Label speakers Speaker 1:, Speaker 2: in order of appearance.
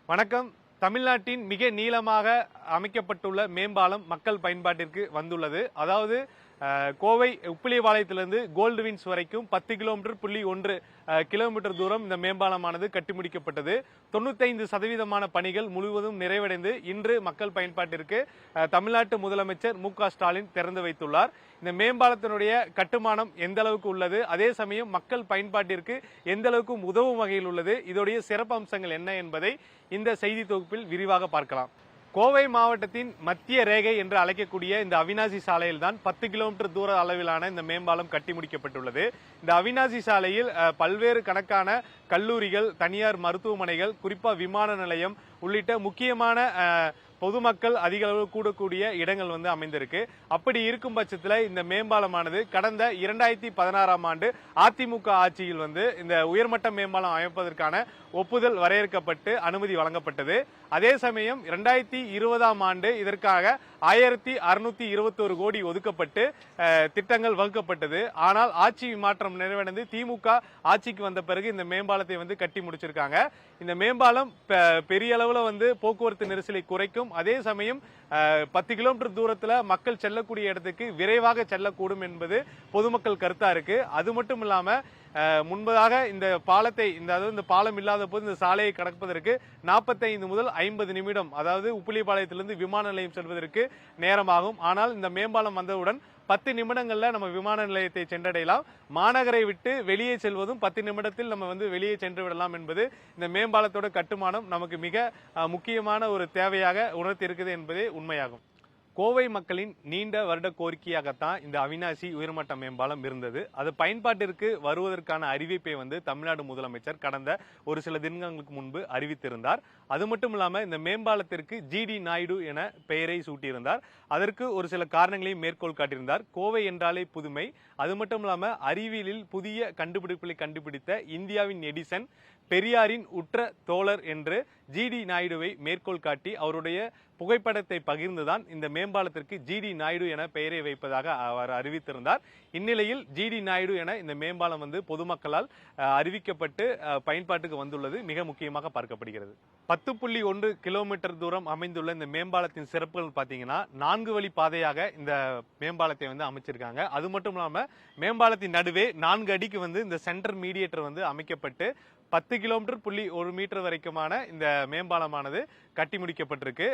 Speaker 1: வணக்கம். தமிழ்நாட்டின் மிக நீளமாக அமைக்கப்பட்டுள்ள மேம்பாலம் மக்கள் பயன்பாட்டிற்கு வந்துள்ளது. அதாவது கோவை உப்பிலிபாளையத்திலிருந்து கோல்டுவின்ஸ் வரைக்கும் 10 கிலோமீட்டர் தூரம் இந்த மேம்பாலமானது கட்டி முடிக்கப்பட்டது. 95% பணிகள் முழுவதும் நிறைவடைந்து இன்று மக்கள் பயன்பாட்டிற்கு தமிழ்நாட்டு முதலமைச்சர் மு.க.ஸ்டாலின் திறந்து வைத்துள்ளார். இந்த மேம்பாலத்தினுடைய கட்டுமானம் எந்த அளவுக்கு உள்ளது, அதே சமயம் மக்கள் பயன்பாட்டிற்கு எந்த அளவுக்கு உதவும் வகையில் உள்ளது, இதோடைய சிறப்பு அம்சங்கள் என்ன என்பதை இந்த செய்தி தொகுப்பில் விரிவாக பார்க்கலாம். கோவை மாவட்டத்தின் மத்திய ரேகை என்று அழைக்கக்கூடிய இந்த அவினாசி சாலையில் தான் 10 கிலோமீட்டர் தூர அளவிலான இந்த மேம்பாலம் கட்டி முடிக்கப்பட்டுள்ளது. இந்த அவினாசி சாலையில் பல்வேறு கணக்கான கல்லூரிகள், தனியார் மருத்துவமனைகள், குறிப்பா விமான நிலையம் உள்ளிட்ட முக்கியமான பொதுமக்கள் அதிக அளவு கூடக்கூடிய இடங்கள் அமைந்திருக்கு. அப்படி இருக்கும் பட்சத்தில் இந்த மேம்பாலமானது கடந்த 2016ஆம் ஆண்டு அதிமுக ஆட்சியில் இந்த உயர்மட்ட மேம்பாலம் அமைப்பதற்கான ஒப்புதல் வரையறுக்கப்பட்டு அனுமதி வழங்கப்பட்டது. அதே சமயம் 2020ஆம் ஆண்டு இதற்காக 1621 கோடி ஒதுக்கப்பட்டு திட்டங்கள் வகுக்கப்பட்டது. ஆனால் ஆட்சி மாற்றம் நிறைவடைந்து திமுக ஆட்சிக்கு வந்த பிறகு இந்த மேம்பாலத்தை கட்டி முடிச்சிருக்காங்க. இந்த மேம்பாலம் பெரிய அளவுல போக்குவரத்து நெரிசலை குறைக்கும். அதே சமயம் 10 கிலோமீட்டர் தூரத்துல மக்கள் செல்லக்கூடிய இடத்துக்கு விரைவாக செல்லக்கூடும் என்பது பொதுமக்கள் கருத்தா இருக்கு. அது மட்டும் இல்லாம முன்பதாக இந்த பாலத்தை இந்த பாலம் இல்லாத போது இந்த சாலையை கடப்பதற்கு 45 முதல் 50 நிமிடம், அதாவது உப்பிலிபாளையத்திலிருந்து விமான நிலையம் செல்வதற்கு நேரமாகும். ஆனால் இந்த மேம்பாலம் வந்தவுடன் 10 நிமிடங்கள்ல நம்ம விமான நிலையத்தை சென்றடையலாம். மாநகரை விட்டு வெளியே செல்வதும் 10 நிமிடத்தில் நம்ம வெளியே சென்று விடலாம் என்பது இந்த மேம்பாலத்தோட கட்டுமானம் நமக்கு மிக முக்கியமான ஒரு தேவையாக உணர்த்தி இருக்குது என்பதே உண்மையாகும். கோவை மக்களின் நீண்ட வருட கோரிக்கையாகத்தான் இந்த அவினாசி உயர்மட்ட மேம்பாலம் இருந்தது. அது பயன்பாட்டிற்கு வருவதற்கான அறிவிப்பை தமிழ்நாடு முதலமைச்சர் கடந்த ஒரு சில தினங்களுக்கு முன்பு அறிவித்திருந்தார். அது மட்டும் இல்லாம இந்த மேம்பாலத்திற்கு ஜிடி நாயுடு என பெயரை சூட்டியிருந்தார். அதற்கு ஒரு சில காரணங்களையும் மேற்கோள் காட்டியிருந்தார். கோவை என்றாலே புதுமை, அது மட்டும் இல்லாம அறிவியலில் புதிய கண்டுபிடிப்புகளை கண்டுபிடித்த இந்தியாவின் எடிசன், பெரியாரின் உற்ற தோழர் என்று ஜிடி நாயுடுவை மேற்கோள் காட்டி அவருடைய புகைப்படத்தை பகிர்ந்துதான் இந்த மேம்பாலத்திற்கு ஜிடி நாயுடு என பெயரை வைப்பதாக அவர் அறிவித்திருந்தார். இந்நிலையில் ஜிடி நாயுடு என இந்த மேம்பாலம் பொதுமக்களால் அறிவிக்கப்பட்டு பயன்பாட்டுக்கு வந்துள்ளது மிக முக்கியமாக பார்க்கப்படுகிறது. 10.1 கிலோமீட்டர் தூரம் அமைந்துள்ள இந்த மேம்பாலத்தின் சிறப்புகள் பார்த்தீங்கன்னா 4 வழி பாதையாக இந்த மேம்பாலத்தை அமைச்சிருக்காங்க. அது மட்டும் இல்லாம மேம்பாலத்தின் நடுவே 4 அடிக்கு இந்த சென்டர் மீடியேட்டர் அமைக்கப்பட்டு 10 கிலோமீட்டர் 1 மீட்டர் வரைக்குமான இந்த மேம்பாலமானது கட்டி முடிக்கப்பட்டிருக்கு.